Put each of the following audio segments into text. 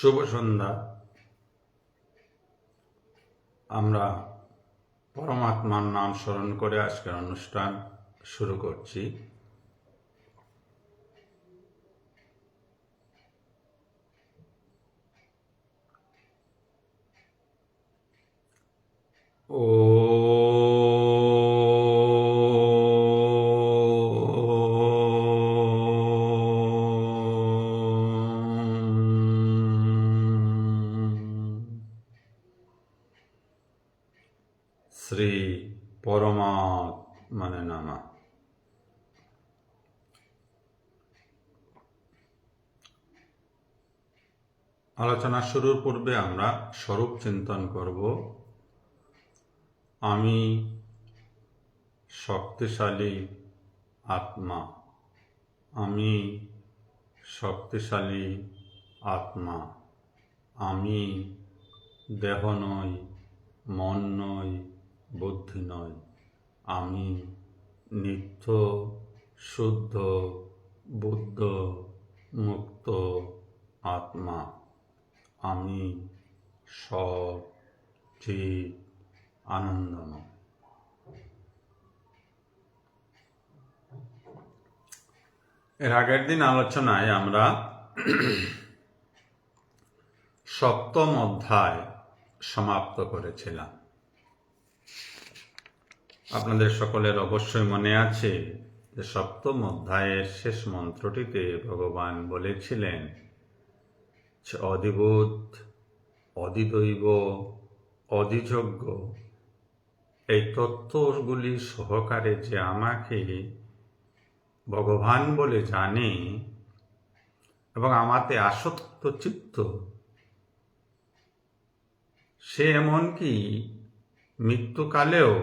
শুভ সন্ধ্যা। আমরা পরমাত্মার নাম স্মরণ করে আজকের অনুষ্ঠান শুরু করছি। শ্রী পরমাত্মনে নমঃ। আলোচনা শুরুর পূর্বে আমরা স্বরূপ চিন্তন করব। আমি শক্তিশালী আত্মা। আমি শক্তিশালী আত্মা। আমি দেহ নই, মন নই, বুদ্ধি নয়। আমি নিত্য শুদ্ধ বুদ্ধ মুক্ত আত্মা। আমি সচিৎ আনন্দময়। এর আগের দিন আলোচনায় আমরা সপ্তম অধ্যায় সমাপ্ত করেছিলাম। আপনাদের সকলের অবশ্যই মনে আছে যে সপ্তম অধ্যায়ের শেষ মন্ত্রটিতে ভগবান বলেছিলেন যে অধিভূত, অধিদৈব, অধিযজ্ঞ এই তত্ত্বগুলি সহকারে যে আমাকে ভগবান বলে জানে এবং আমাতে আসক্ত চিত্ত, সে এমনকি মৃত্যুকালেও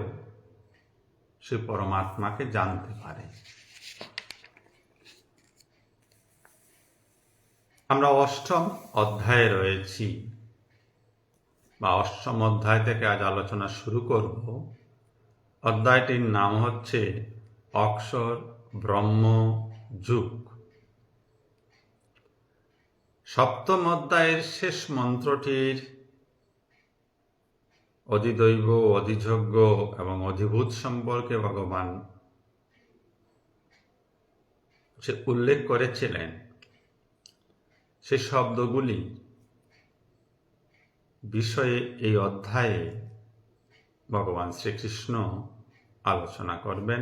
সে পরমাত্মাকে জানতে পারে। আমরা অষ্টম অধ্যায়ে রয়েছি, বা অষ্টম অধ্যায় থেকে আজ আলোচনা শুরু করব। অধ্যায়টির নাম হচ্ছে অক্ষর ব্রহ্ম যুগ। সপ্তম অধ্যায়ের শেষ মন্ত্রটির অধিদৈব, অধিযজ্ঞ এবং অধিভূত সম্পর্কে ভগবান যে উল্লেখ করেছিলেন, সে শব্দগুলি বিষয়ে এই অধ্যায়ে ভগবান শ্রীকৃষ্ণ আলোচনা করবেন।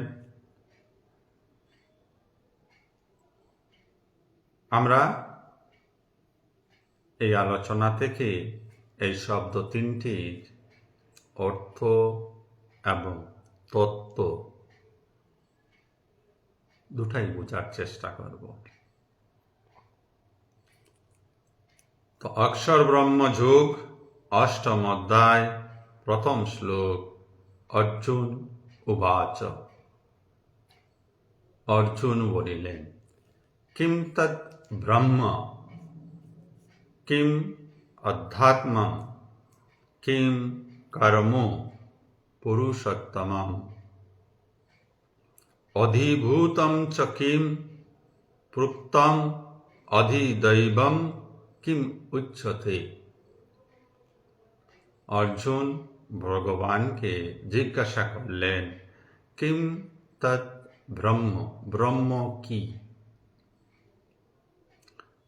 আমরা এই আলোচনা থেকে এই শব্দ তিনটির অর্থ এবং তত্ত্ব দুটাই বোঝার চেষ্টা করব। তো অক্ষর ব্রহ্ম যুগ, অষ্টম অধ্যায়, প্রথম শ্লোক। অর্জুন উবাচ। অর্জুন বলিলেন, কিম তৎ ব্রহ্ম, কিম অধ্যাত্মম, কিম কর্ম পুরুষোত্তমম, অধিভূতম চ কিম প্রুক্তম, অধিদৈবম কিম উচ্যতে। অর্জুন ভগবানকে জিজ্ঞাসা করলেন, কিম তৎ ব্রহ্ম, ব্রহ্ম কি?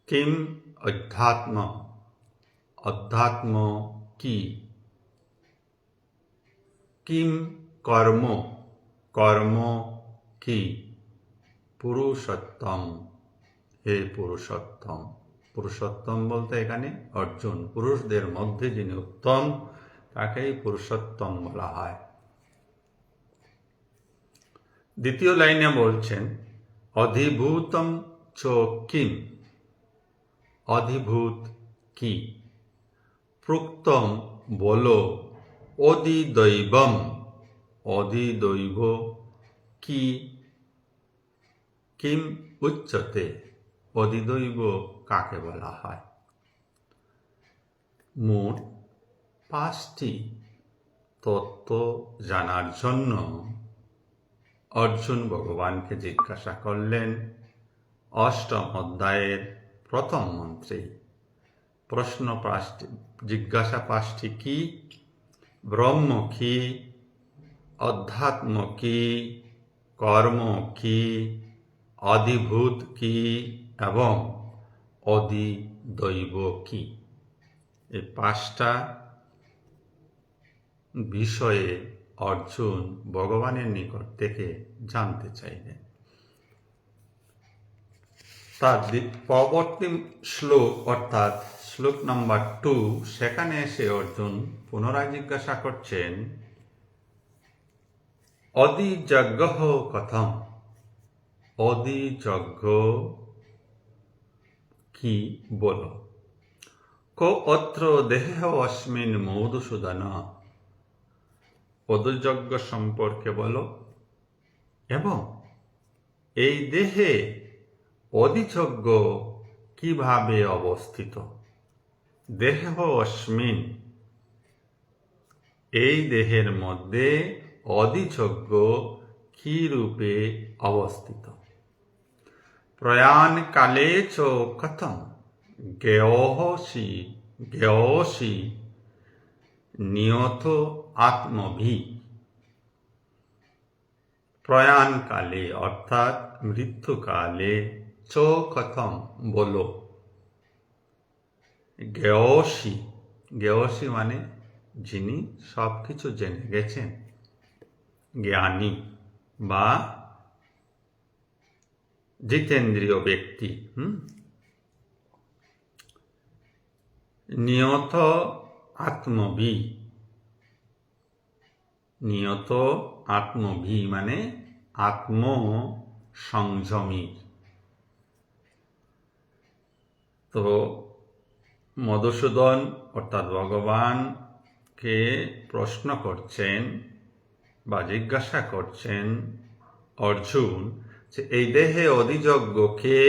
কিম অধ্যাত্ম, অধ্যাত্ম কি? কিম কর্ম, কর্ম কি? পুরুষোত্তম, হে পুরুষোত্তম। পুরুষোত্তম বলতে এখানে অর্জুন, পুরুষদের মধ্যে যিনি উত্তম তাকেই পুরুষোত্তম বলা হয়। দ্বিতীয় লাইনে বলছেন, অধিভূতম চ কিম, অধিভূত কি? প্রুক্তম বলো, অধিদৈবম, অধিদৈব কি? কিম উচ্যতে, অধিদৈব কাকে বলা হয়? মোট 5টি তত্ত্ব জানার জন্য অর্জুন ভগবানকে জিজ্ঞাসা করলেন অষ্টম অধ্যায়ের প্রথম মন্ত্রে। প্রশ্ন পাঁচটি, জিজ্ঞাসা পাঁচটি কি? ব্রহ্ম কি, অধ্যাত্ম কি, কর্ম কি, অধিভূত কি এবং অধিদৈব কি? এই পাঁচটা বিষয়ে অর্জুন ভগবানের নিকট থেকে জানতে চাইলেন। তার পরবর্তী শ্লোক অর্থাৎ শ্লোক নাম্বার 2, সেখানে এসে অর্জুন পুনরায় জিজ্ঞাসা করছেন, অধিযজ্ঞ কথম, অধিযজ্ঞ কি বলো। কো অত্র দেহ অস্মিন মধুসূদন, অধিযজ্ঞ সম্পর্কে বলো এবং এই দেহে অধিযজ্ঞ কিভাবে অবস্থিত। দেহ অস্মিন, এই দেহের মধ্যে অধিযজ্ঞ কি রূপে অবস্থিত। প্রয়াণ কালে চ কথম জ্ঞেয়সি নিয়ত আত্মভি। প্রয়াণকালে অর্থাৎ মৃত্যুকালে, চ কথম বলো। জ্ঞেয়সি, জ্ঞেয়সি মানে যিনি সবকিছু জেনে গেছেন, জ্ঞানী বা জিতেন্দ্রীয় ব্যক্তি। নিয়ত আত্মভি, নিয়ত আত্মভি মানে আত্ম সংযমী। তো মধুসূদন অর্থাৎ ভগবানকে প্রশ্ন করছেন বা জিজ্ঞাসা করছেন অর্জুন যে এই দেহে অধিযজ্ঞ কে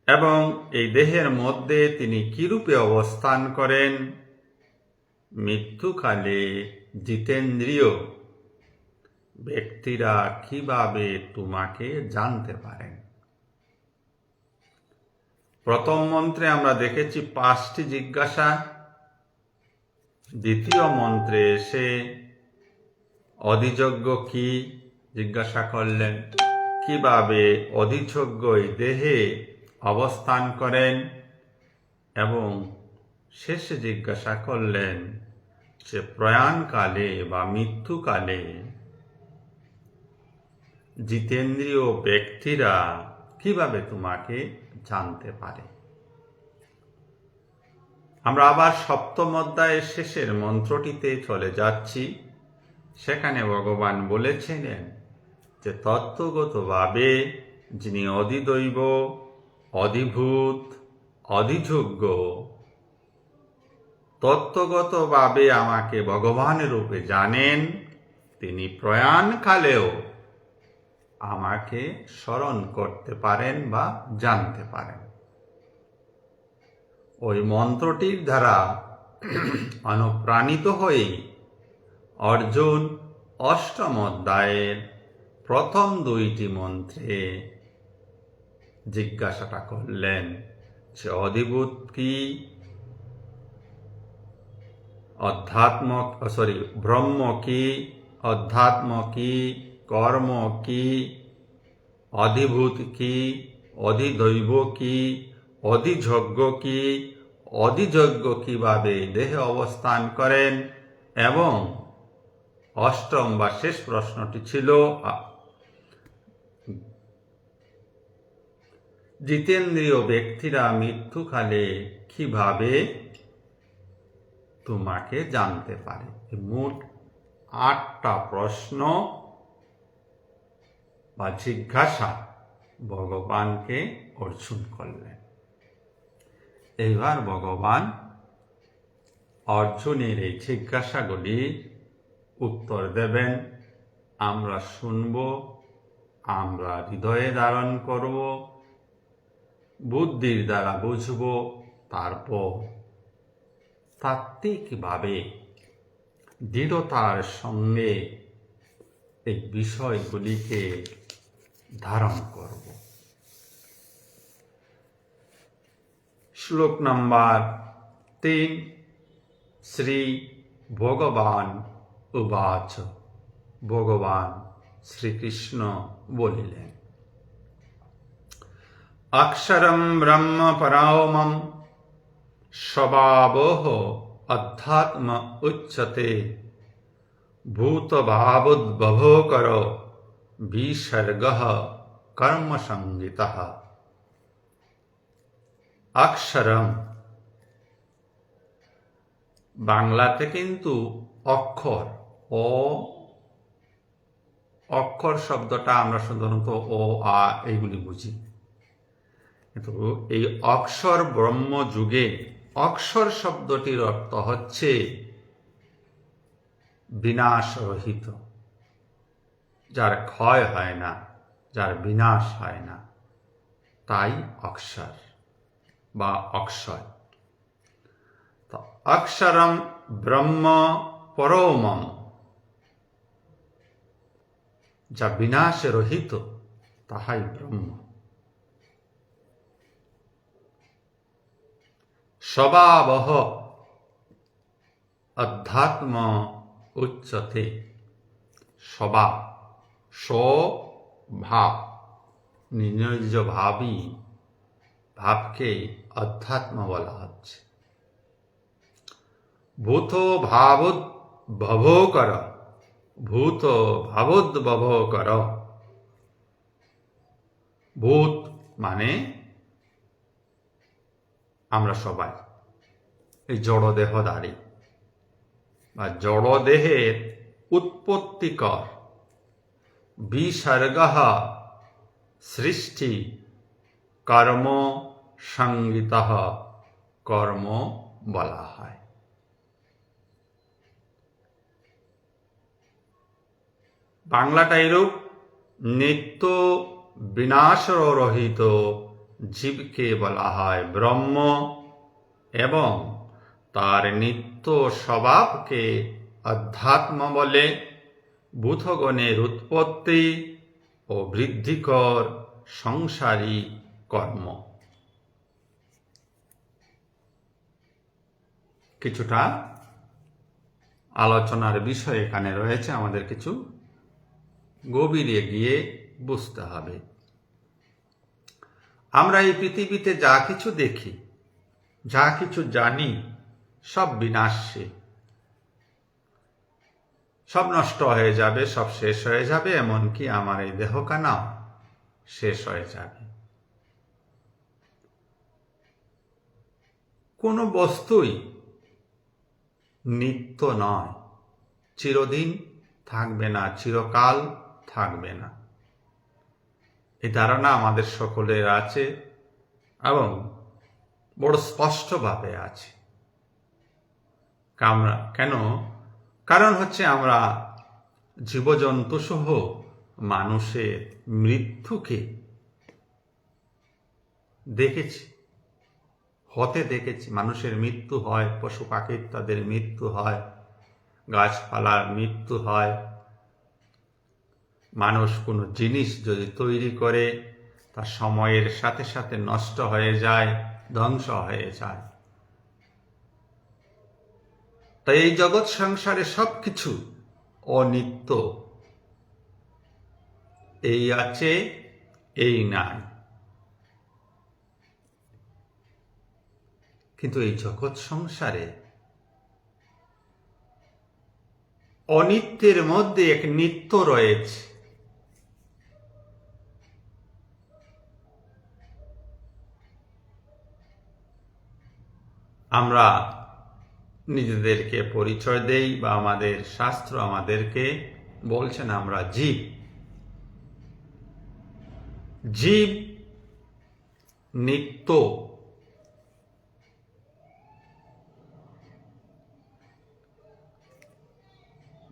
এবং এই দেহের মধ্যে তিনি কিরূপে অবস্থান করেন। মৃত্যুকালে জিতেন্দ্রীয় ব্যক্তিরা কিভাবে তোমাকে জানতে পারেন। প্রথম মন্ত্রে আমরা দেখেছি 5টি জিজ্ঞাসা, দ্বিতীয় মন্ত্রে এসে অধিযজ্ঞ কি জিজ্ঞাসা করলেন, কিভাবে অধিযজ্ঞ এই দেহে অবস্থান করেন এবং শেষে জিজ্ঞাসা করলেন যে প্রয়াণকালে বা মৃত্যুকালে জিতেন্দ্রীয় ব্যক্তিরা কিভাবে তোমাকে জানতে পারে। আমরা আবার 7ম অধ্যায়ের শেষের মন্ত্রটিতে চলে যাচ্ছি। সেখানে ভগবান বলেছিলেন যে তত্ত্বগতভাবে যিনি অধিদৈব, অধিভূত, অধিযজ্ঞ, তত্ত্বগতভাবে আমাকে ভগবানের রূপে জানেন, তিনি প্রয়াণকালেও আমাকে স্মরণ করতে পারেন বা জানতে পারেন। ওই মন্ত্রটির দ্বারা অনুপ্রাণিত হয়ে অর্জুন 8ম অধ্যায়ের প্রথম 2টি মন্ত্রে জিজ্ঞাসাটা করলেন যে অধিভূত কি, ব্রহ্ম কি, অধ্যাত্ম কি, কর্ম কি, অধিভূত কি, অধিদৈব কি, অধিযজ্ঞ কি, অধিযজ্ঞ কিভাবে দেহে অবস্থান করেন এবং 8ম বা শেষ প্রশ্নটি ছিল জিতেন্দ্রীয় ব্যক্তিরা মৃত্যুকালে কিভাবে তোমাকে জানতে পারে। মোট 8টা প্রশ্ন বা জিজ্ঞাসা ভগবানকে অর্জুন করলেন। এইবার ভগবান অর্জুনের এই জিজ্ঞাসাগুলির উত্তর দেবেন। আমরা শুনব, আমরা হৃদয়ে ধারণ করব, বুদ্ধির দ্বারা বুঝব, তারপর তাত্ত্বিকভাবে দৃঢ়তার সঙ্গে এই বিষয়গুলিকে ধারণ করব। শ্লোক নাম্বার 3 শ্রী ভগবান উবাচ ভগবান শ্রীকৃষ্ণ বলিলেন অক্ষরম ব্রহ্ম পরমম স্বভাবঃ অধ্যাত্ম উচ্যতে ভূতভাবোদ্ভবকর বিসর্গঃ কর্মসংগিতঃ। অক্ষরম বাংলাতে কিন্তু অক্ষর অক্ষর শব্দটা আমরা সাধারণত অ আ এইগুলি বুঝি, কিন্তু এই অক্ষর ব্রহ্ম যুগে অক্ষর শব্দটির অর্থ হচ্ছে বিনাশরহিত, যার ক্ষয় হয় না, যার বিনাশ হয় না, তাই অক্ষর বা অক্ষয়। তো অক্ষরম ব্রহ্ম পরমম, যা বিনাশে রহিত তাহাই ব্রহ্ম। স্বভাবঃ অধ্যাত্ম উচ্যতে, স্বভাব স্বভাব নিজ ভাবই, ভাবকে অধ্যাত্ম বলা হচ্ছে। ভূত ভাবোদ্ভব কর, ভূত ভাবোদ্ভব কর। ভূত মানে আমরা সবাই, এই জড়দেহধারী বা জড়দেহের উৎপত্তিকর। বিসর্গঃ সৃষ্টি, কর্ম সংগিতঃ কর্ম বলা হয়। বাংলাটা এরূপ, নিত্য বিনাশরহিত জীবকে বলা হয় ব্রহ্ম এবং তার নিত্য স্বভাবকে অধ্যাত্ম বলে। ভূতগণের উৎপত্তি ও বৃদ্ধিকর সংসারী কর্ম। কিছুটা আলোচনার বিষয় এখানে রয়েছে, আমাদের কিছু গভীরে গিয়ে বুঝতে হবে। আমরা এই পৃথিবীতে যা কিছু দেখি, যা কিছু জানি, সব বিনাশী, সব নষ্ট হয়ে যাবে, সব শেষ হয়ে যাবে, এমনকি আমার এই দেহখানাও শেষ হয়ে যাবে। কোনো বস্তুই নিত্য নয়, চিরদিন থাকবে না, চিরকাল থাকবে না। এই ধারণা আমাদের সকলের আছে এবং বড় স্পষ্টভাবে আছে। কেন? কারণ হচ্ছে আমরা জীবজন্তু সহ মানুষের মৃত্যুকে দেখেছি, হতে দেখেছি। মানুষের মৃত্যু হয়, পশু পাখির তাদের মৃত্যু হয়, গাছপালার মৃত্যু হয়। মানুষ কোনো জিনিস যদি তৈরি করে তা সময়ের সাথে সাথে নষ্ট হয়ে যায়, ধ্বংস হয়ে যায়। তাই এই জগৎ সংসারে সবকিছু অনিত্য, এই আছে এই নাই। কিন্তু এই জগৎ সংসারে অনিত্যের মধ্যে এক নিত্য রয়েছে। আমরা নিজেদেরকে পরিচয় দেই বা আমাদের শাস্ত্র আমাদেরকে বলছেন আমরা জীব। জীব নিত্য,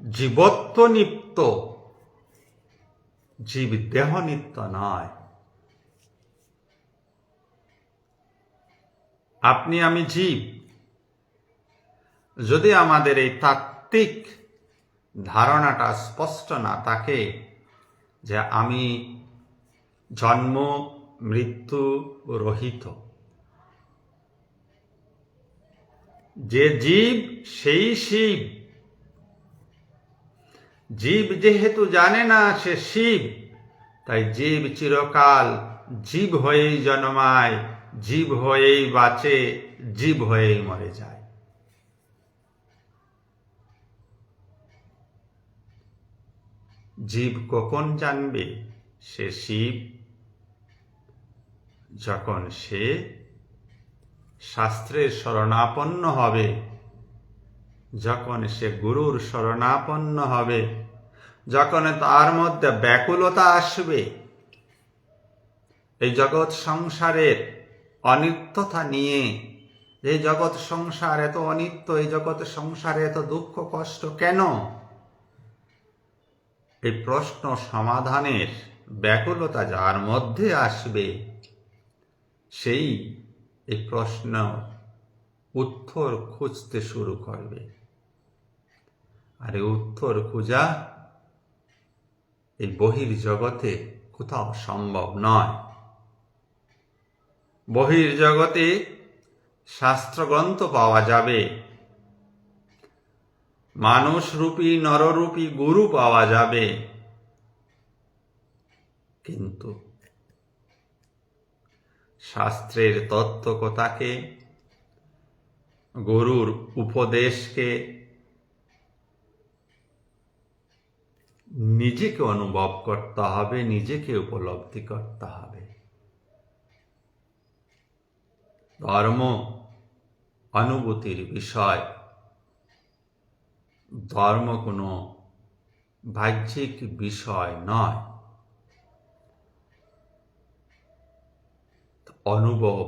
জীবত্ব নিত্য, জীব দেহ নিত্য নয়। আপনি আমি জীব। যদি আমাদের এই তাত্ত্বিক ধারণাটা স্পষ্ট না থাকে যে আমি জন্ম মৃত্যু রহিত, যে জীব সেই শিব। জীব যেহেতু জানে না সে শিব, তাই জীব চিরকাল জীব হয়েই জন্মায়, জীব হয়েই বাঁচে, জীব হয়েই মরে যায়। জীব কখন জানবে সে শিব? যখন সে শাস্ত্রের শরণাপন্ন হবে, যখন সে গুরুর শরণাপন্ন হবে, যখন তার মধ্যে ব্যাকুলতা আসবে এই জগৎ সংসারের অনিত্যতা নিয়ে। এই জগৎ সংসার এত অনিত্য, এই জগৎ সংসারে এত দুঃখ কষ্ট কেন? এই প্রশ্ন সমাধানের ব্যাকুলতা যার মধ্যে আসবে, সেই এই প্রশ্ন উত্তর খুঁজতে শুরু করবে। আর এই উত্তর খোঁজা এই বহির্জগতে কোথাও সম্ভব নয়। বহির্জগতে শাস্ত্রগ্রন্থ পাওয়া যাবে, মানুষরূপী নররূপী গুরু পাওয়া যাবে, কিন্তু শাস্ত্রের তত্ত্বকথাকে, গুরুর উপদেশকে নিজেকে অনুভব করতে হবে, নিজেকে উপলব্ধি করতে হবে। ধর্ম অনুভূতির বিষয়। ধর্ম কোনো বাহ্যিক বিষয় নয়। অনুভব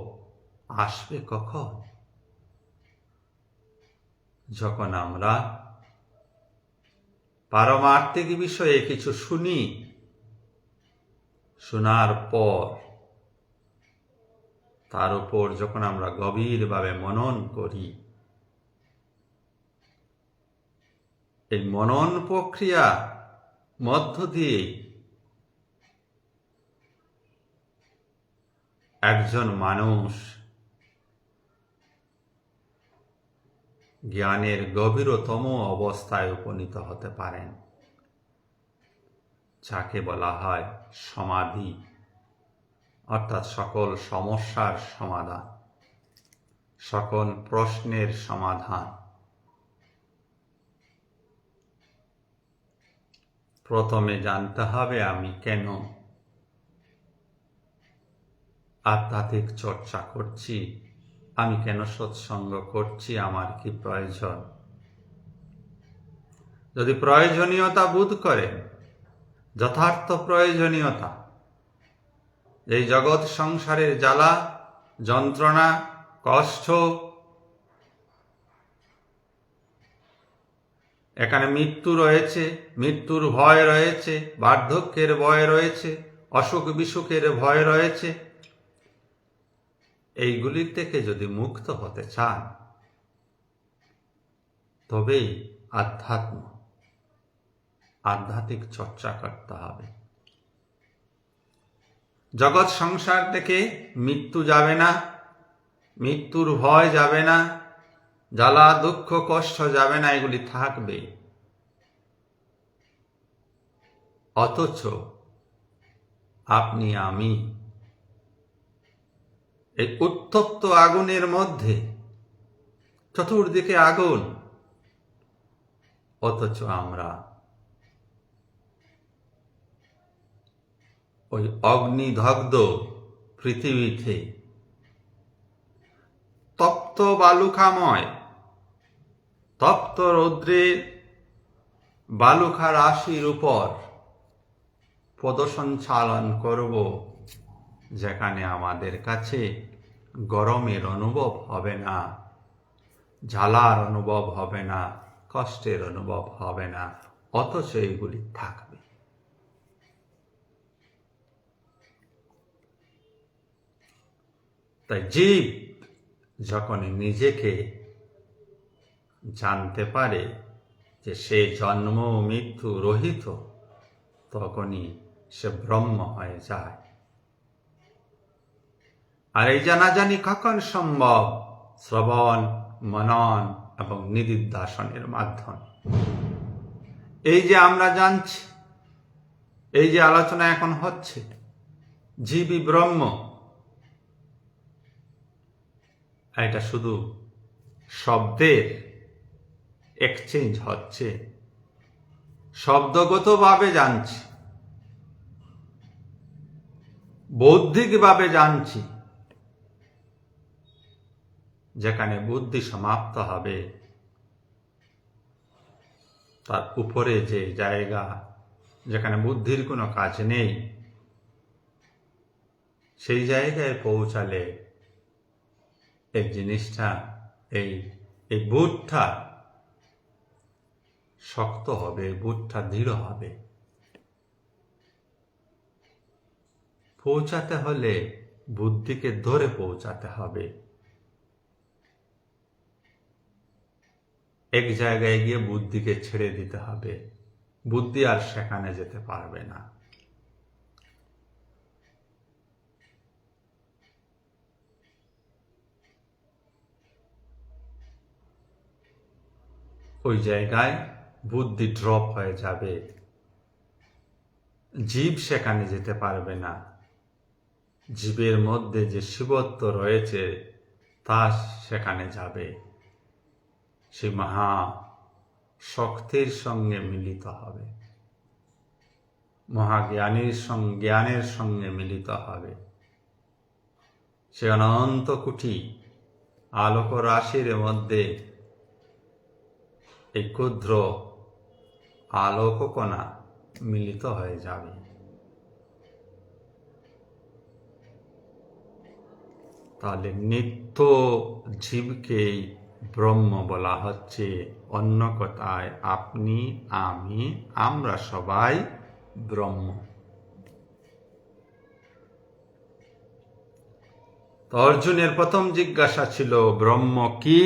আসবে কখন? যখন আমরা পারমার্থিক বিষয়ে কিছু শুনি, শোনার পর তার উপর যখন আমরা গভীরভাবে মনন করি, এই মনন প্রক্রিয়া মধ্য দিয়ে একজন মানুষ জ্ঞানের গভীরতম অবস্থায় উপনীত হতে পারেন, যাকে বলা হয় সমাধি, অর্থাৎ সকল সমস্যার সমাধান, সকল প্রশ্নের সমাধান। প্রথমে জানতে হবে আমি কেন আধ্যাত্মিক চর্চা করছি, আমি কেন সৎসঙ্গ করছি, আমার কি প্রয়োজন। যদি প্রয়োজনীয়তা বোধ করেন, যথার্থ প্রয়োজনীয়তা, এই জগৎ সংসারের জ্বালা যন্ত্রণা কষ্ট, এখানে মৃত্যু রয়েছে, মৃত্যুর ভয় রয়েছে, বার্ধক্যের ভয় রয়েছে, অসুখ বিসুখের ভয় রয়েছে, এইগুলি থেকে যদি মুক্ত হতে চান, তবেই আধ্যাত্মিক চর্চা করতে হবে। জগৎ সংসার থেকে মৃত্যু যাবে না, মৃত্যুর ভয় যাবে না, জ্বালা দুঃখ কষ্ট যাবে না, এগুলি থাকবে। অথচ আপনি আমি এই উত্তপ্ত আগুনের মধ্যে, চতুর্দিকে আগুন, অথচ আমরা ওই অগ্নিদগ্ধ পৃথিবীতে তপ্ত বালুকাময়, তপ্ত রৌদ্রের বালুকা রাশির উপর পদসঞ্চালন করব, যেখানে আমাদের কাছে গরমের অনুভব হবে না, জ্বালার অনুভব হবে না, কষ্টের অনুভব হবে না, অথচ এগুলি থাকবে। তাই জীব যখন নিজেকে জানতে পারে যে সে জন্ম মৃত্যু রহিত, তখনই সে ব্রহ্ম হয়ে যায়। আর এই জানাজানি কখন সম্ভব? শ্রবণ মনন এবং নিদিধ্যাসনের মাধ্যমে। এই যে আমরা জানছি, এই যে আলোচনা এখন হচ্ছে, জীবই ব্রহ্ম, এটা শুধু শব্দের এক্সচেঞ্জ হচ্ছে, শব্দগতভাবে জানছি, বৌদ্ধিকভাবে জানছি। যেখানে বুদ্ধি সমাপ্ত হবে, তার উপরে যে জায়গা, যেখানে বুদ্ধির কোনো কাজ নেই, সেই জায়গায় পৌঁছালে এই জিনিসটা, এই বুটটা শক্ত হবে, বুটটা দৃঢ় হবে। পৌঁছাতে হলে বুদ্ধিকে ধরে পৌঁছাতে হবে। এক জায়গায় গিয়ে বুদ্ধিকে ছেড়ে দিতে হবে, বুদ্ধি আর সেখানে যেতে পারবে না। ওই জায়গায় বুদ্ধি ড্রপ হয়ে যাবে, জীব সেখানে যেতে পারবে না। জীবের মধ্যে যে শিবত্ব রয়েছে তা সেখানে যাবে, সে মহা শক্তির সঙ্গে মিলিত হবে, জ্ঞানের সঙ্গে মিলিত হবে। সে অনন্ত কোটি আলোক রাশির মধ্যে এই ক্ষুদ্র আলোককণা মিলিত হয়ে যাবে। তাহলে নিত্য জীবকেই ব্রহ্ম বলা হচ্ছে। অন্য কথায় আপনি, আমি, আমরা সবাই ব্রহ্ম। তো অর্জুনের প্রথম জিজ্ঞাসা ছিল, ব্রহ্ম কি?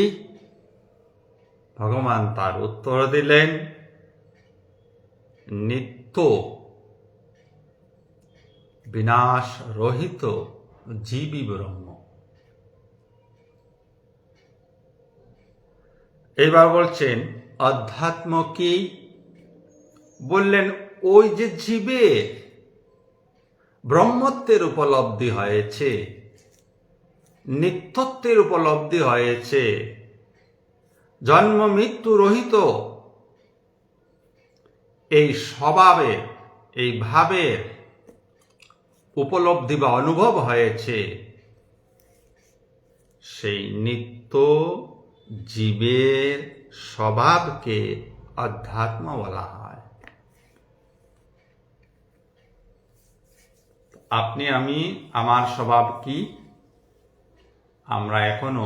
ভগবান তার উত্তর দিলেন, নিত্য বিনাশ রহিত জীবই ব্রহ্ম। এবার বলছেন অধ্যাত্ম কি? বললেন ওই যে জীবের ব্রহ্মত্বের উপলব্ধি হয়েছে, নিত্যত্বের উপলব্ধি হয়েছে, জন্ম মৃত্যু রহিত এই স্বভাবের, এই ভাবের উপলব্ধি বা অনুভব হয়েছে, সেই নিত্য জীবের স্বভাবকে অধ্যাত্ম বলা হয়। আপনি, আমি, আমার স্বভাব কি? আমরা এখনো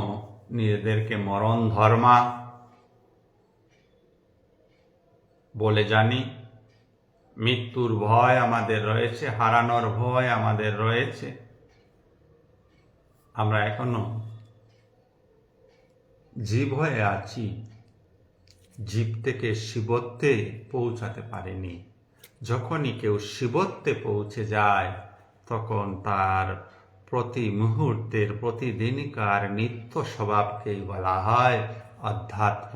নিজেদেরকে মরণ ধর্মা বলে জানি। মৃত্যুর ভয় আমাদের রয়েছে, হারানোর ভয় আমাদের রয়েছে। আমরা এখনো জীব হয়ে আছি, জীব থেকে শিবত্বে পৌঁছাতে পারেনি। যখনই কেউ শিবত্বে পৌঁছে যায়, তখন তার প্রতি মুহূর্তের, প্রতিদিনকার নিত্য স্বভাবকেই বলা হয় অধ্যাত্ম।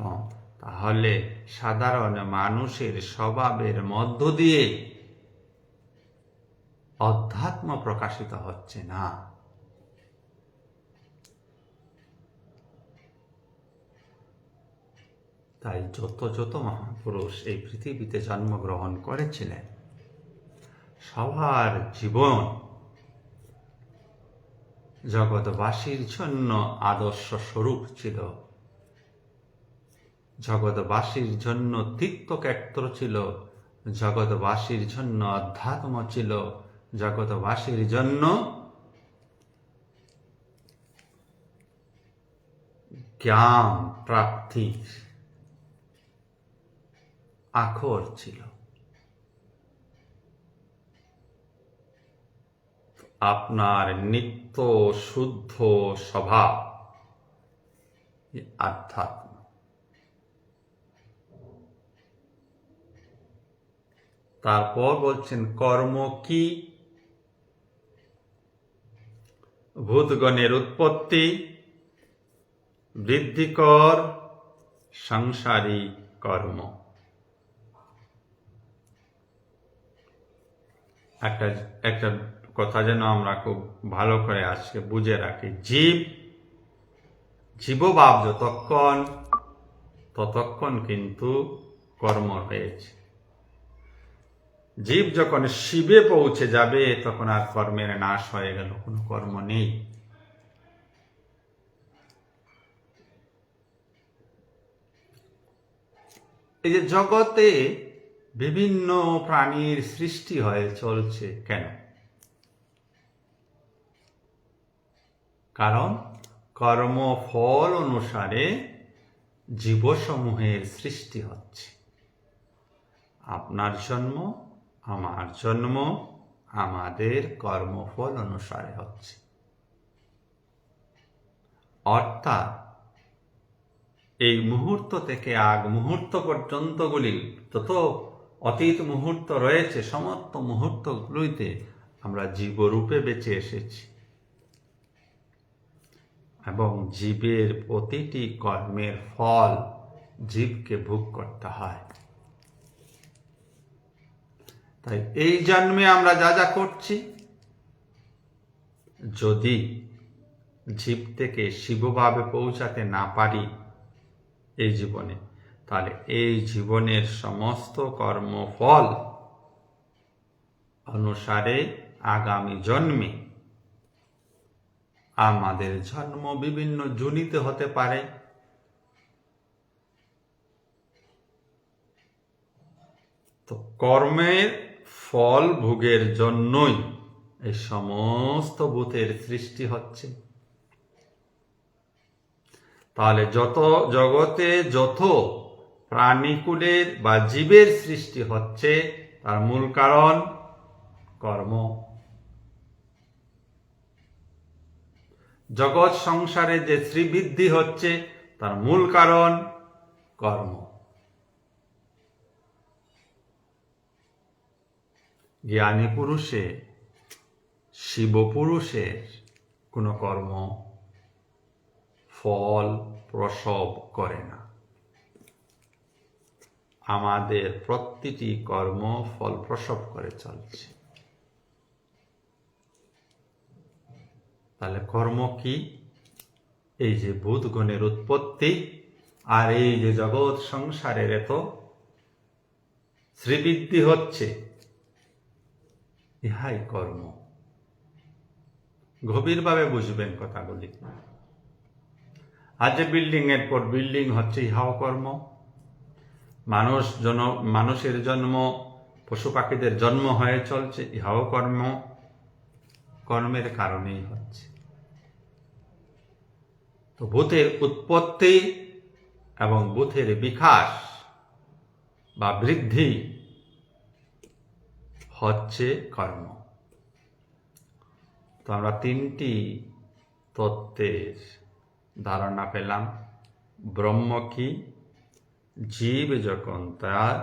তাহলে সাধারণ মানুষের স্বভাবের মধ্য দিয়ে অধ্যাত্ম প্রকাশিত হচ্ছে না। তাই যত মহাপুরুষ এই পৃথিবীতে জন্মগ্রহণ করেছিলেন, সবার জীবন জগৎবাসীর জন্য আদর্শ স্বরূপ ছিল, জগৎবাসীর জন্য তীর্থক্ষেত্র ছিল, জগৎবাসীর জন্য অধ্যাত্ম ছিল, জগৎবাসীর জন্য জ্ঞান প্রাপ্তির আখর ছিল। আপনার নিত্য শুদ্ধ স্বভাব আধ্যাত্ম। তারপর বলছেন কর্ম কি? ভূতগণের উৎপত্তি, বৃদ্ধিকর সাংসারিক কর্ম। একটা কথা যেন আমরা খুব ভালো করে আজকে বুঝে রাখি, জীবভাব ততক্ষণ কিন্তু কর্ম রয়েছে। জীব যখন শিবে পৌঁছে যাবে তখন আর কর্মের নাশ হয়ে গেল, কোনো কর্ম নেই। এই যে জগতে বিভিন্ন প্রাণীর সৃষ্টি হয়ে চলছে কেন? কারণ কর্মফল অনুসারে জীবসমূহের সৃষ্টি হচ্ছে। আপনার জন্ম, আমার জন্ম আমাদের কর্মফল অনুসারে হচ্ছে। অর্থাৎ এই মুহূর্ত থেকে আগ মুহূর্ত পর্যন্তগুলি যত অতীত মুহূর্ত রয়েছে, সমস্ত মুহূর্তগুলিতে আমরা জীবরূপে বেঁচে এসেছি এবং জীবের প্রতিটি কর্মের ফল জীবকে ভোগ করতে হয়। তাই এই জন্মে আমরা যা যা করছি, যদি জীব থেকে শিবভাবে পৌঁছাতে না পারি এই জীবনে, তাহলে এই জীবনের সমস্ত কর্মফল অনুসারে আগামী জন্মে আমাদের জন্ম বিভিন্ন যোনিতে হতে পারে। তো কর্মের ফল ভোগের জন্যই এই সমস্ত ভূতের সৃষ্টি হচ্ছে। তাহলে জগতে যত প্রাণীকুলের বা জীবের সৃষ্টি হচ্ছে তার মূল কারণ কর্ম। জগৎ সংসারে যে শ্রীবৃদ্ধি হচ্ছে তার মূল কারণ কর্ম। জ্ঞানী পুরুষে, শিব পুরুষের কোনো কর্ম ফল প্রসব করে না। আমাদের প্রতিটি কর্ম ফল প্রসব করে চলছে। তাহলে কর্ম কি? এই যে ভূতগণের উৎপত্তি আর এই যে জগৎ সংসারের এত শ্রীবৃদ্ধি হচ্ছে, ইহাই কর্ম। গভীরভাবে বুঝবেন কথাগুলি। আজ যে বিল্ডিং এর পর বিল্ডিং হচ্ছে, ইহাও কর্ম। মানুষের জন্ম, পশু পাখিদের জন্ম হয়ে চলছে, ইহাও কর্ম। কর্মের কারণেই হচ্ছে। তো ভূতের উৎপত্তি এবং ভূতের বিকাশ বা বৃদ্ধি হচ্ছে কর্ম। তো আমরা তিনটি তত্ত্বের ধারণা পেলাম। ব্রহ্ম কি? জীব যখন তার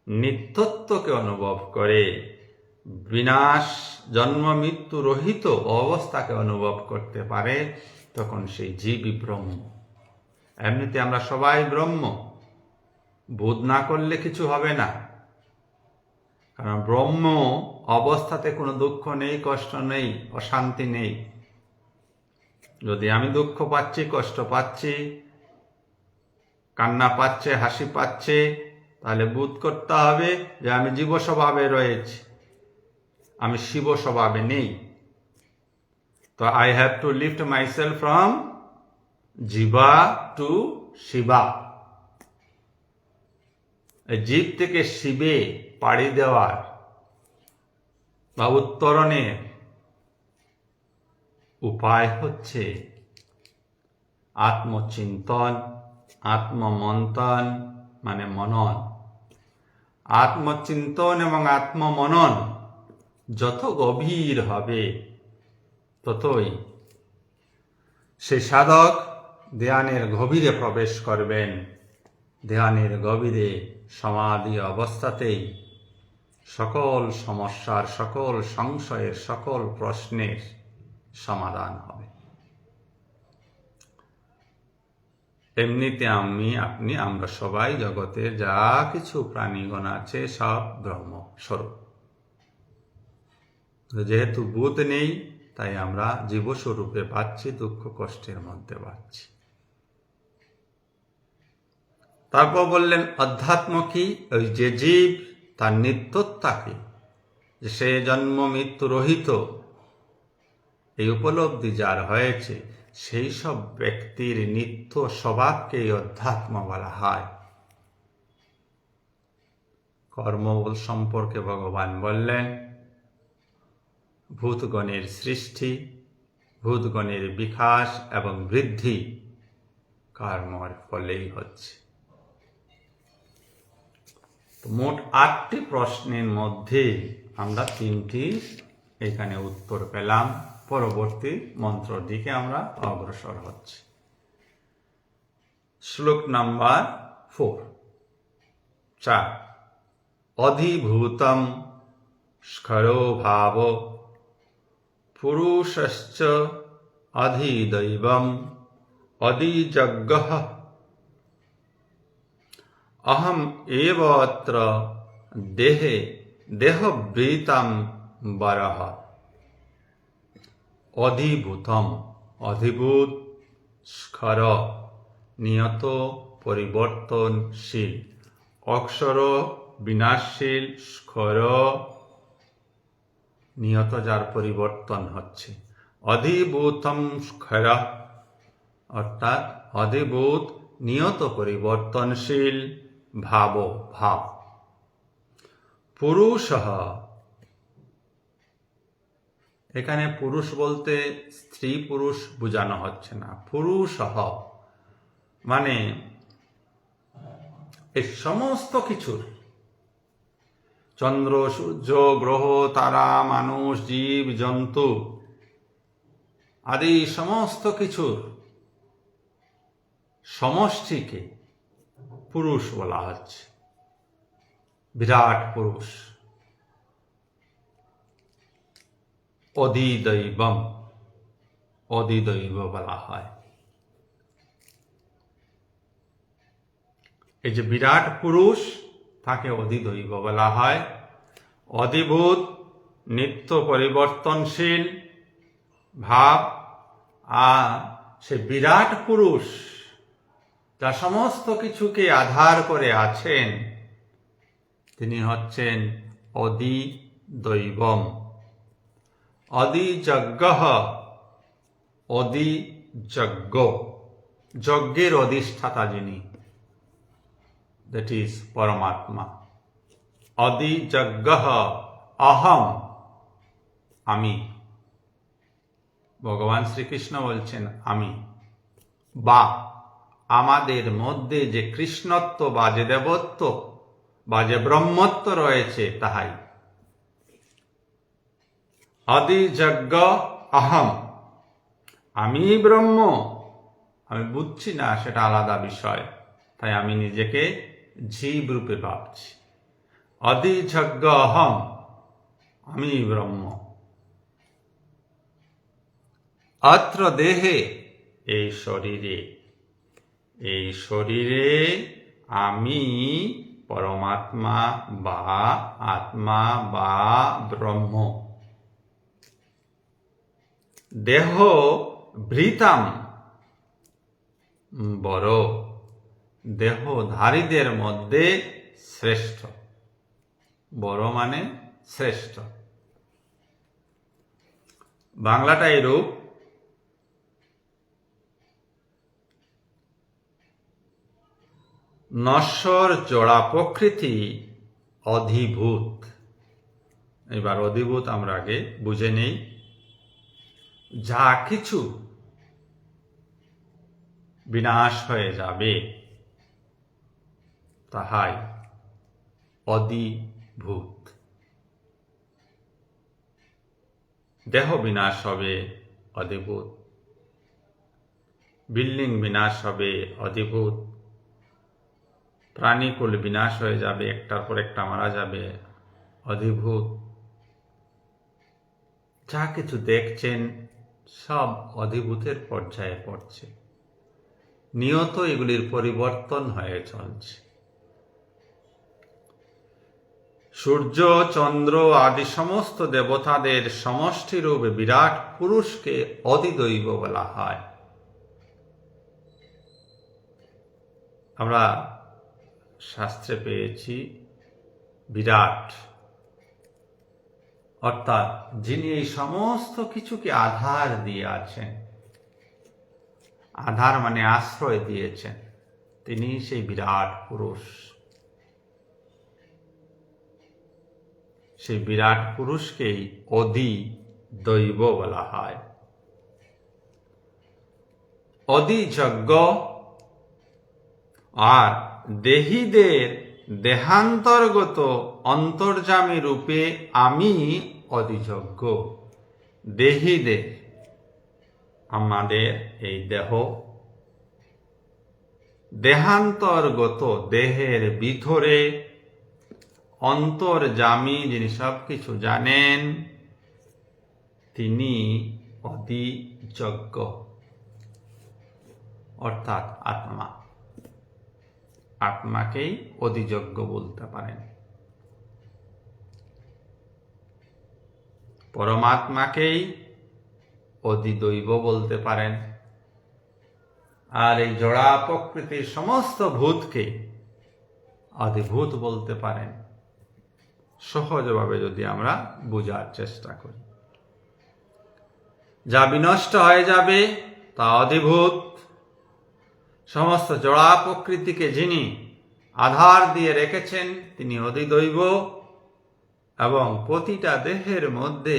নিত্যত্বকে অনুভব করে, বিনাশ জন্ম মৃত্যু রহিত অবস্থাকে অনুভব করতে পারে, তখন সেই জীবই ব্রহ্ম। এমনিতে আমরা সবাই ব্রহ্ম। বোধ না করলে কিছু হবে না। কারণ ব্রহ্ম অবস্থাতে কোনো দুঃখ নেই, কষ্ট নেই, অশান্তি নেই। যদি আমি দুঃখ পাচ্ছি, কষ্ট পাচ্ছি, কান্না পাচ্ছে, হাসি পাচ্ছে, তাহলে বোধ করতে হবে যে আমি জীব স্বভাবে রয়েছি, আমি শিব স্বভাবে নেই। তো I have to lift myself from Jiva to Shiva. জীব থেকে শিবে পাড়ি দেওয়ার বা উত্তরণের উপায় হচ্ছে আত্মচিন্তন, আত্মমন্থন মানে মনন। আত্মচিন্তন এবং আত্মমনন যত গভীর হবে ততই সেই সাধক ধ্যানের গভীরে প্রবেশ করবেন। ধ্যানের গভীরে সমাধি অবস্থাতেই সকল সমস্যার, সকল সংশয়ের, সকল প্রশ্নের সমাধান হবে। এমনিতে আপনি আমরা সবাই জগতের যা কিছু প্রাণীগণ আছে সব ব্রহ্ম স্বরূপ। যেহেতু ভূত নেই, তাই আমরা জীবস্বরূপে পাচ্ছি, দুঃখ কষ্টের মধ্যে পাচ্ছি। তারপর বললেন অধ্যাত্ম কি? ওই যে জীব, তার নিত্যত্বা কি, যে সে জন্ম মৃত্যু রহিত, এই উপলব্ধি যার হয়েছে, সেই সব ব্যক্তির নিত্য স্বভাবকেই অধ্যাত্ম বলা হয়। কর্মবল সম্পর্কে ভগবান বললেন ভূতগণের সৃষ্টি, ভূতগণের বিকাশ এবং বৃদ্ধি কর্মের ফলেই হচ্ছে। মোট 8টি প্রশ্নের মধ্যে আমরা 3টি এখানে উত্তর পেলাম। পরবর্তী মন্ত্রের দিকে আমরা অগ্রসর হচ্ছি। শ্লোক নাম্বার 4 অধিভূতম স্খরো ভাব পুরুষশ্চ অধিদৈবম অধিযজ্ঞঃ অহম এব অত্র দেহে দেহবৃতাম বরহ। অধিভূতম, অধিভূত, স্খর, নিয়ত পরিবর্তনশীল, অক্ষর বিনাশশীল, স্খর নিয়ত যার পরিবর্তন হচ্ছে। অধিভূতম স্খর অর্থাৎ অধিভূত, নিয়ত পরিবর্তনশীল, ভাব, পুরুষ। এখানে পুরুষ বলতে স্ত্রী পুরুষ বোঝানো হচ্ছে না। পুরুষ মানে এই সমস্ত কিছুর, চন্দ্র, সূর্য, গ্রহ, তারা, মানুষ, জীব, জন্তু আদি সমস্ত কিছুর সমষ্টিকে পুরুষ বলা হচ্ছে। বিরাট পুরুষ। অধিদৈবম, অধিদৈব বলা হয়। এই যে বিরাট পুরুষ, তাকে অধিদৈব বলা হয়। অধিভূত, নিত্য পরিবর্তনশীল ভাব, আর সে বিরাট পুরুষ যা সমস্ত কিছুকে আধার করে আছেন, তিনি হচ্ছেন অধিদৈবম। অধিযজ্ঞ, অধিযজ্ঞ, যজ্ঞের অধিষ্ঠাতা যিনি, দ্যাট ইজ পরমাত্মা। অধিযজ্ঞ অহম, আমি। ভগবান শ্রীকৃষ্ণ বলছেন আমি, বা আমাদের মধ্যে যে কৃষ্ণত্ব বা যে দেবত্ব বা যে ব্রহ্মত্ব রয়েছে তাহাই। অধিযজ্ঞ অহম, আমি ব্রহ্ম। আমি বুঝছি না, সেটা আলাদা বিষয়, তাই আমি নিজেকে জীব রূপে ভাবছি। অধিযজ্ঞ অহম, আমি ব্রহ্ম। অত্র দেহে, এই শরীরে, এই শরীরে আমি পরমাত্মা বা আত্মা বা ব্রহ্ম। দেহ ভৃতাম, বড়, দেহধারীদের মধ্যে শ্রেষ্ঠ। বড় মানে শ্রেষ্ঠ। বাংলাটা এরূপ, নশ্বর জড়া প্রকৃতি অধিভূত। এবার অধিভূত আমরা আগে বুঝে নেই। যা কিছু বিনাশ হয়ে যাবে তাহাই অধিভূত। দেহ বিনাশ হবে, অধিভূত। বিল্ডিং বিনাশ হবে, অধিভূত। প্রাণীকুল বিনাশ হয়ে যাবে, একটার পর একটা মারা যাবে, অধিভূত। যা কিছু দেখছেন সব অধিভূতের পর্যায়ে পড়ছে। নিয়ত এগুলির পরিবর্তন হয়ে চলছে। সূর্য, চন্দ্র আদি সমস্ত দেবতাদের সমষ্টিরূপ বিরাট পুরুষকে অধিদৈব বলা হয়। আমরা শাস্ত্রে পেয়েছি বিরাট, অর্থাৎ যিনি এই সমস্ত কিছুকে আধার দিয়ে আছেন। আধার মানে আশ্রয় দিয়েছেন, তিনি সেই বিরাট পুরুষ। সেই বিরাট পুরুষকেই অধিদৈব বলা হয়। অধিযজ্ঞ আর দেহীদের দেহান্তর্গত অন্তর্যামী রূপে আমি অধিযজ্ঞ। দেহীদের, আমাদের এই দেহ, দেহান্তর্গত দেহের ভিতরে অন্তর্যামী, যিনি সবকিছু জানেন, তিনি অধিযজ্ঞ, অর্থাৎ আত্মা। আত্মাকেই অধিযজ্ঞ বলতে পারেন। পরমাত্মাকেই অধিদৈব বলতে পারেন। আর এই জড়া প্রকৃতির সমস্ত ভূতকে অধিভূত বলতে পারেন। সহজভাবে যদি আমরা বোঝার চেষ্টা করি, যা বিনষ্ট হয়ে যাবে তা অধিভূত। সমস্ত জড়া প্রকৃতিকে যিনি আধার দিয়ে রেখেছেন তিনি অধিদৈব, এবং প্রতিটা দেহের মধ্যে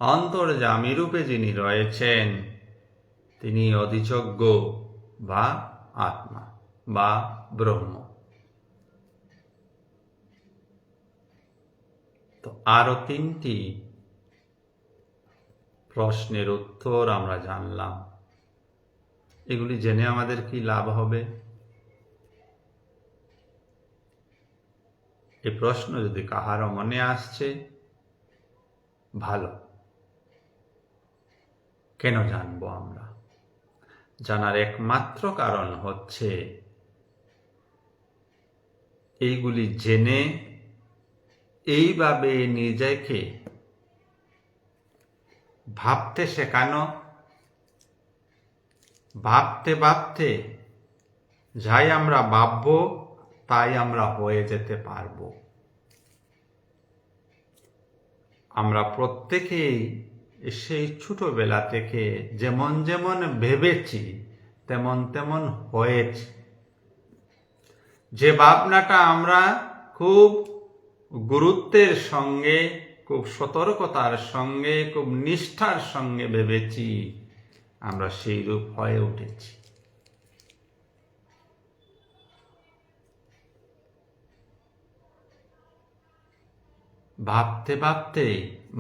অন্তর্যামী রূপে যিনি রয়েছেন তিনি অধিযজ্ঞ বা আত্মা বা ব্রহ্ম। তো আরো 3টি প্রশ্নের উত্তর আমরা জানলাম। এগুলি জেনে আমাদের কি লাভ হবে? এই প্রশ্ন যদি কাহারও মনে আসছে, ভালো। কেন জানবো আমরা? জানার একমাত্র কারণ হচ্ছে এইগুলি জেনে এইভাবে নিজেকে ভাবতে শেখানো। ভাবতে ভাবতে যাই আমরা ভাববো তাই আমরা হয়ে যেতে পারবো। আমরা প্রত্যেকেই সেই ছোটবেলা থেকে যেমন যেমন ভেবেছি তেমন তেমন হয়েছে। যে ভাবনাটা আমরা খুব গুরুত্বের সঙ্গে, খুব সতর্কতার সঙ্গে, খুব নিষ্ঠার সঙ্গে ভেবেছি, আমরা সেই রূপ হয়ে উঠেছি। ভাবতে ভাবতে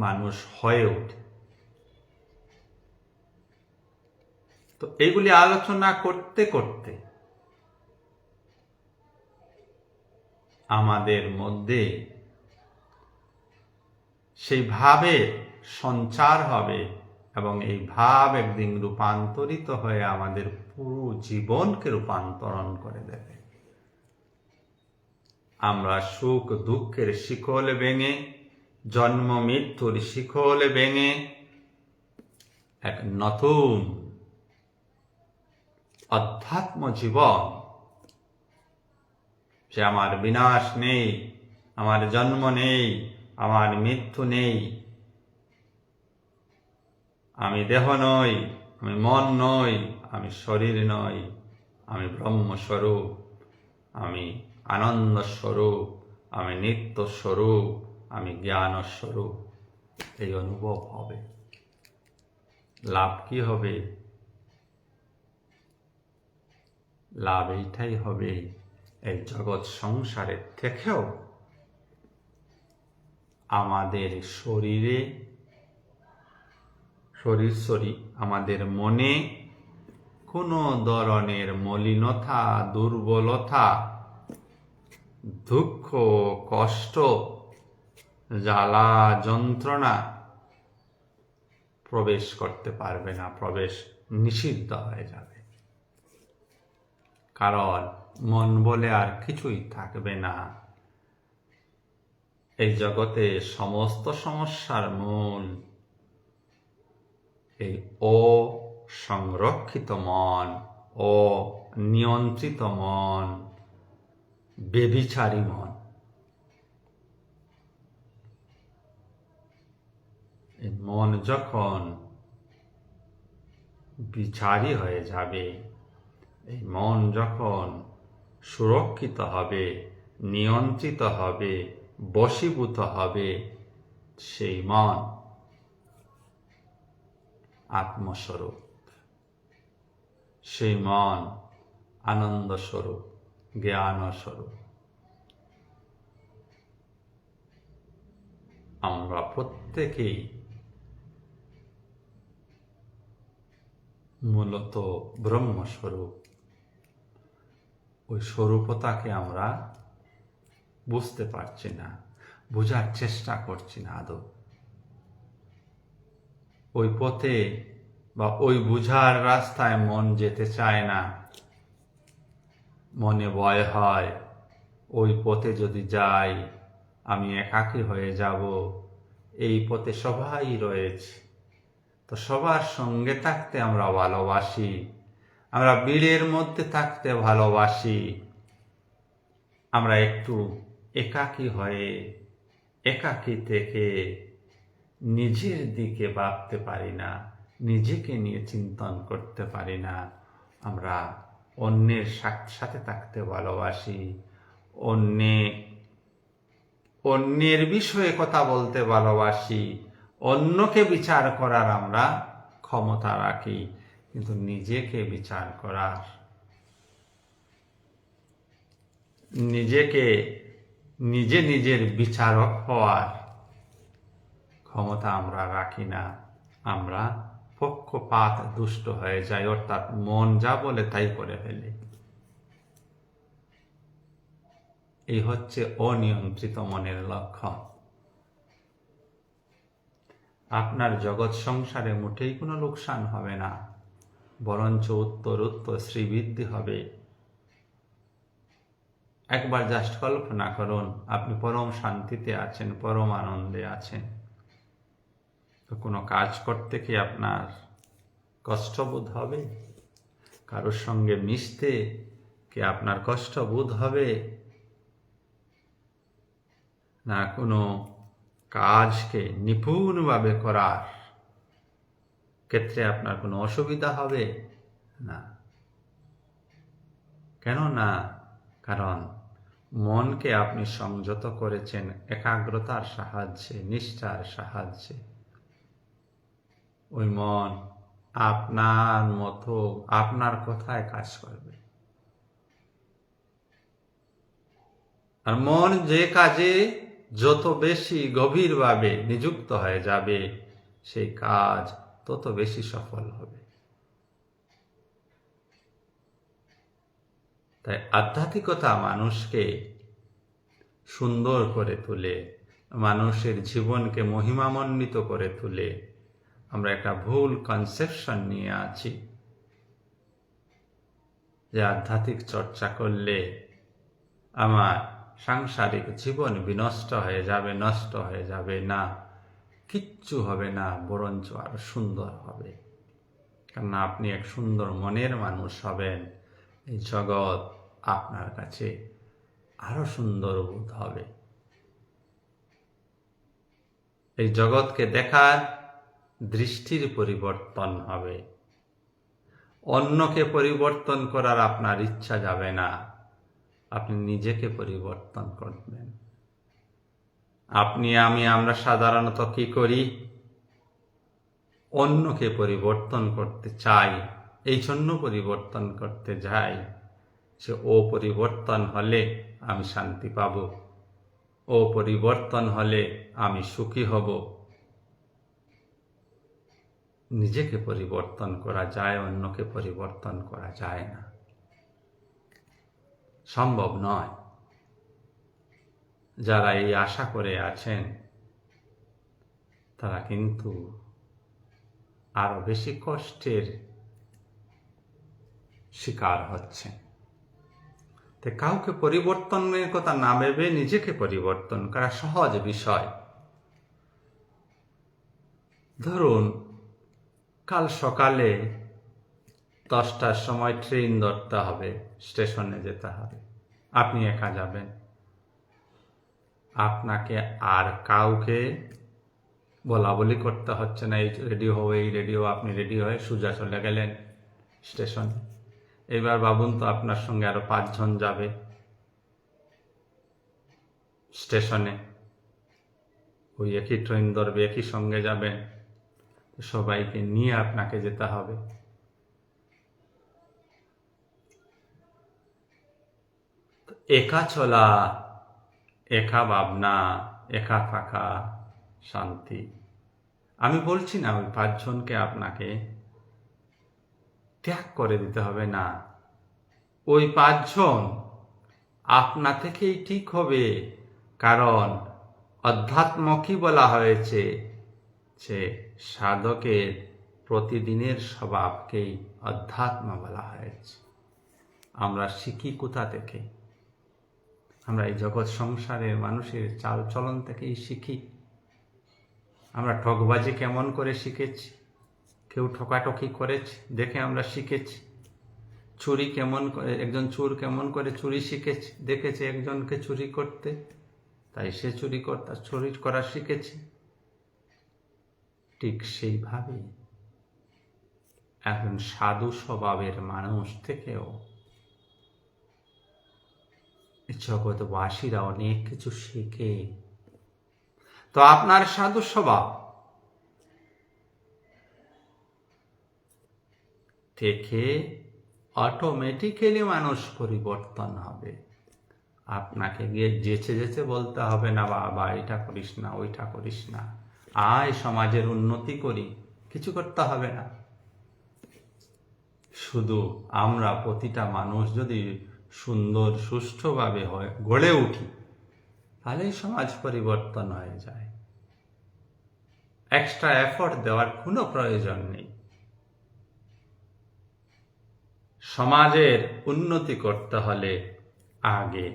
মানুষ হয়ে ওঠে। তো এগুলি আলোচনা করতে করতে আমাদের মধ্যে সেই ভাবের সঞ্চার হবে, এবং এই ভাব একদিন রূপান্তরিত হয়ে আমাদের পুরো জীবনকে রূপান্তরণ করে দেবে। আমরা সুখ দুঃখের শিকল ভেঙে, জন্ম মৃত্যুর শিকল ভেঙে এক নতুন অধ্যাত্ম জীবন, যে আমার বিনাশ নেই, আমার জন্ম নেই, আমার মৃত্যু নেই, আমি দেহ নই, আমি মন নই, আমি শরীর নই, আমি ব্রহ্মস্বরূপ, আমি আনন্দ স্বরূপ, আমি নিত্য স্বরূপ, আমি জ্ঞান স্বরূপ। এই অনুভব হবে। লাভ কি হবে? লাভ এইটাই হবে, এই জগৎ সংসারের থেকেও আমাদের শরীরে, আমাদের মনে কোনো ধরনের মলিনতা, দুর্বলতা, দুঃখ, কষ্ট, জ্বালা, যন্ত্রণা প্রবেশ করতে পারবে না, প্রবেশ নিষিদ্ধ হয়ে যাবে। কারণ মন বলে আর কিছুই থাকবে না। এই জগতে সমস্ত সমস্যার মূল এই অসংরক্ষিত মন, অনিয়ন্ত্রিত মন, বেবিচারী মন। এই মন যখন বিচারী হয়ে যাবে, এই মন যখন সুরক্ষিত হবে, নিয়ন্ত্রিত হবে, বশীভূত হবে, সেই মন আত্মস্বরূপ, সেই মন আনন্দস্বরূপ, জ্ঞানস্বরূপ। আমরা প্রত্যেকেই মূলত ব্রহ্মস্বরূপ। ওই স্বরূপতাকে আমরা বুঝতে পারছি না, বোঝার চেষ্টা করছি না আদৌ। ওই পথে বা ওই বুঝার রাস্তায় মন যেতে চায় না। মনে ভয় হয়, ওই পথে যদি যাই আমি একাকী হয়ে যাব। এই পথে সবাই রয়েছে, তো সবার সঙ্গে থাকতে আমরা ভালোবাসি, আমরা ভিড়ের মধ্যে থাকতে ভালোবাসি। আমরা একটু একাকী হয়ে, একাকী থেকে নিজের দিকে ভাবতে পারি না, নিজেকে নিয়ে চিন্তন করতে পারি না। আমরা অন্যের সাথে থাকতে ভালোবাসি, অন্যের বিষয়ে কথা বলতে ভালোবাসি, অন্যকে বিচার করার আমরা ক্ষমতা রাখি, কিন্তু নিজেকে বিচার করার, নিজের বিচারক হওয়ার ক্ষমতা আমরা রাখি না। আমরা পক্ষপাত দুষ্ট হয়ে যাই, অর্থাৎ মন যা বলে তাই করে ফেলে। এই হচ্ছে অনিয়ন্ত্রিত মনের লক্ষণ। আপনার জগৎ সংসারে মোটেই কোনো লোকসান হবে না, বরঞ্চ উত্তর শ্রীবৃদ্ধি হবে। একবার জাস্ট কল্পনা করুন, আপনি পরম শান্তিতে আছেন, পরম আনন্দে আছেন। তো কোনো কাজ করতে কি আপনার কষ্টবোধ হবে? কারোর সঙ্গে মিশতে কি আপনার কষ্টবোধ হবে? না কোনো কাজকে নিপুণভাবে করার ক্ষেত্রে আপনার কোনো অসুবিধা হবে? না। কেন না? কারণ মনকে আপনি সংযত করেছেন একাগ্রতার সাহায্যে, নিষ্ঠার সাহায্যে। ওই মন আপনার মতো আপনার কথায় কাজ করবে। আর মন যে কাজে যত বেশি গভীরভাবে নিযুক্ত হয়ে যাবে, সেই কাজ তত বেশি সফল হবে। তাই আধ্যাত্মিকতা মানুষকে সুন্দর করে তোলে, মানুষের জীবনকে মহিমামণ্ডিত করে তোলে। আমরা একটা ভুল কনসেপশন নিয়ে আছি যে আধ্যাত্মিক চর্চা করলে আমার সাংসারিক জীবন বিনষ্ট হয়ে যাবে, নষ্ট হয়ে যাবে। না, কিচ্ছু হবে না, বরঞ্চ আরো সুন্দর হবে। কারণ আপনি এক সুন্দর মনের মানুষ হবেন, এই জগৎ আপনার কাছে আরো সুন্দর বোধ হবে। এই জগৎকে দেখার দৃষ্টির পরিবর্তন হবে। অন্যকে পরিবর্তন করার আপনার ইচ্ছা যাবে না, আপনি নিজেকে পরিবর্তন করবেন। আমরা সাধারণত কি করি? অন্যকে পরিবর্তন করতে চাই, এই জন্য পরিবর্তন করতে যাই যে ও পরিবর্তন হলে আমি শান্তি পাব, ও পরিবর্তন হলে আমি সুখী হব। নিজেকে পরিবর্তন করা যায়, অন্যকে পরিবর্তন করা যায় না, সম্ভব নয়। যারা এই আশা করে আছেন তারা কিন্তু আরো বেশি কষ্টের শিকার হচ্ছেন। তো কাউকে পরিবর্তনের কথা না ভেবে নিজেকে পরিবর্তন করা সহজ বিষয়। ধরুন কাল সকালে 10টার সময় ট্রেন ধরতে হবে, স্টেশনে যেতে হবে, আপনি একা যাবেন। আপনাকে আর কাউকে বলা বলি করতে হচ্ছে না, এই রেডি হও, এই রেডি হও। আপনি রেডি হয়ে সোজা চলে গেলেন স্টেশনে। এবার ভাবুন তো আপনার সঙ্গে আরো 5 জন যাবে স্টেশনে, ওই একই ট্রেন ধরবে, একই সঙ্গে যাবেন, সবাইকে নিয়ে আপনাকে যেতে হবে। একা চলা, একা ভাবনা, একা থাকা শান্তি। আমি বলছি না ওই 5 জনকে আপনাকে ত্যাগ করে দিতে হবে, না। ওই 5 জন আপনা থেকেই ঠিক হবে, কারণ অধ্যাত্মকে বলা হয়েছে যে সাধকের প্রতিদিনের স্বভাবকেই অধ্যাত্ম বলা হয়েছে। আমরা শিখি কোথা থেকে? আমরা এই জগৎ সংসারের মানুষের চাল চলন থেকেই শিখি। আমরা ঠকবাজি কেমন করে শিখেছি, কেউ ঠকাঠকি করেছে দেখে আমরা শিখেছি। চুরি কেমন করে, একজন চোর কেমন করে চুরি শিখেছে, দেখেছে একজনকে চুরি করতে, তাই সে চুরি করা শিখেছে। ঠিক সেইভাবে একজন সাধু স্বভাবের মানুষ থেকেও জগৎবাসীরা অনেক কিছু শেখে। তো আপনার সাধু স্বভাব থেকে অটোমেটিক্যালি মানুষ পরিবর্তন হবে। আপনাকে গিয়ে যেচে যেচে বলতে হবে না, বাবা এটা করিস না, ওইটা করিস না, আয় সমাজের উন্নতি করি, কিছু করতে হবে না। শুধু আমরা প্রতিটা মানুষ যদি সুন্দর সুষ্ঠুভাবে গড়ে উঠি, তাহলেই সমাজ পরিবর্তন হয়ে যায়। এক্সট্রা এফোর্ট দেওয়ার কোনো প্রয়োজন নেই। সমাজের উন্নতি করতে হলে আগে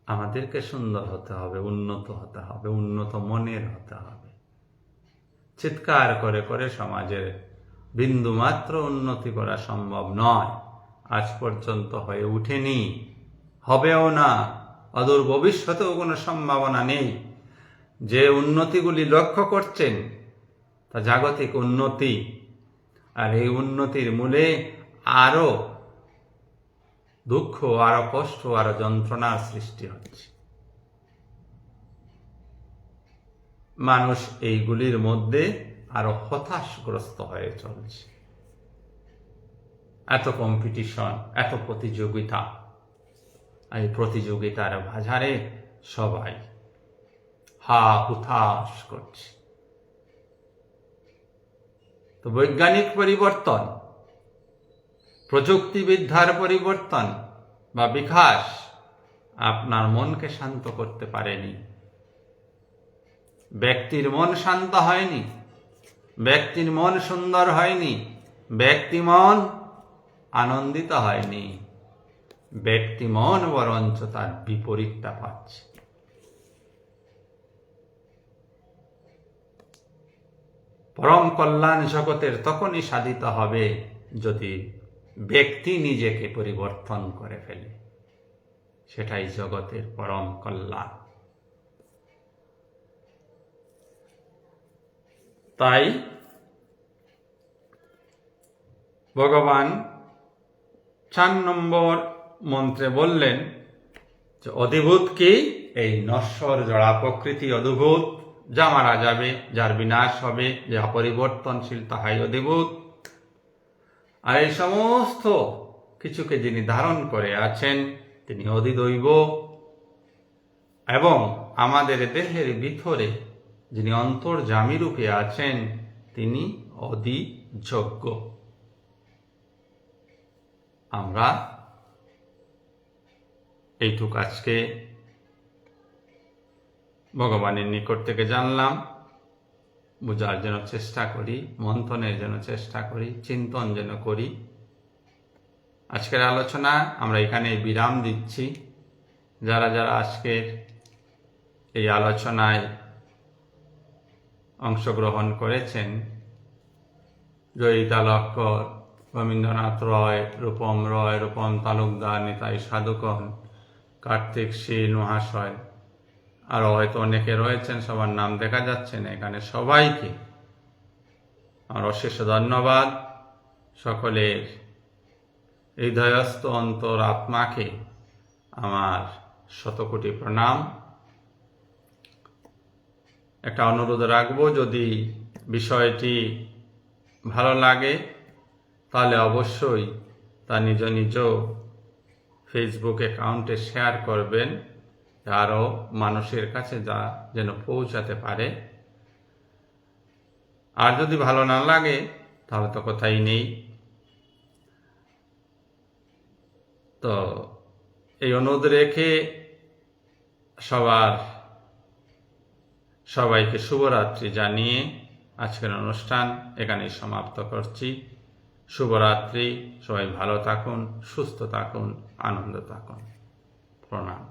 আমাদেরকে সুন্দর হতে হবে, উন্নত হতে হবে, উন্নত মনের হতে হবে। চিৎকার করে করে সমাজের বিন্দুমাত্র উন্নতি করা সম্ভব নয়, আজ পর্যন্ত হয়ে উঠেনি, হবেও না, অদূর ভবিষ্যতেও কোনো সম্ভাবনা নেই। যে উন্নতিগুলি লক্ষ্য করছেন তা জাগতিক উন্নতি, আর এই উন্নতির মূলে আরো দুঃখ, আরো কষ্ট, আরো যন্ত্রণার সৃষ্টি হচ্ছে। মানুষ এইগুলির মধ্যে আরো হতাশগ্রস্ত হয়ে চলছে। এত কম্পিটিশন, এত প্রতিযোগিতা, এই প্রতিযোগিতার বাজারে সবাই হা হুতাশ করছে। তো বৈজ্ঞানিক পরিবর্তন, প্রযুক্তিবিদ্যার পরিবর্তন বা বিকাশ আপনার মনকে শান্ত করতে পারেনি। ব্যক্তির মন শান্ত হয়নি, ব্যক্তির মন সুন্দর হয়নি, ব্যক্তি মন আনন্দিত হয়নি, ব্যক্তি মন বরঞ্চ তার বিপরীতটা পাচ্ছে। পরম কল্যাণ জগতের তখনই সাধিত হবে যদি ব্যক্তি নিজেকে পরিবর্তন করে ফেলে, সেটাই জগতের পরম কল্যাণ। তাই ভগবান 4 নম্বর মন্ত্রে বললেন যে অধিভূত কি? এই নশ্বর জড়া প্রকৃতি অদ্ভুত, যা মারা যাবে, যার বিনাশ হবে, যা অপরিবর্তনশীল, তাহাই অধিভূত। আর এই সমস্ত কিছুকে যিনি ধারণ করে আছেন তিনি অধিদৈব, এবং আমাদের দেহের ভিতরে যিনি অন্তর্যামী রূপে আছেন তিনি অধিযজ্ঞ। আমরা এইটুক আজকে ভগবানের নিকট থেকে জানলাম, বোঝার যেন চেষ্টা করি, মন্থনের যেন চেষ্টা করি, চিন্তন যেন করি। আজকের আলোচনা আমরা এখানে বিরাম দিচ্ছি। যারা যারা আজকের এই আলোচনায় অংশগ্রহণ করেছেন, জয়িতা লক্কর, রবীন্দ্রনাথ রয়, রূপম তালুকদার, নিতাই সাধুকন, কার্তিক শীল মহাশয়, আরও হয়তো অনেকে রয়েছেন, সবার নাম দেখা যাচ্ছে না এখানে, সবাইকে আমার অশেষ ধন্যবাদ। সকলের হৃদয়স্থ অন্তর আত্মাকে আমার শতকোটি প্রণাম। একটা অনুরোধ রাখবো, যদি বিষয়টি ভালো লাগে তাহলে অবশ্যই তা নিজ নিজ ফেসবুক অ্যাকাউন্টে শেয়ার করবেন, আরও মানুষের কাছে যেন পৌঁছাতে পারে। আর যদি ভালো না লাগে তাহলে তো কথাই নেই। তো এই অনুরোধ রেখে সবাইকে শুভরাত্রি জানিয়ে আজকের অনুষ্ঠান এখানেই সমাপ্ত করছি। শুভরাত্রি, সবাই ভালো থাকুন, সুস্থ থাকুন, আনন্দ থাকুন। প্রণাম।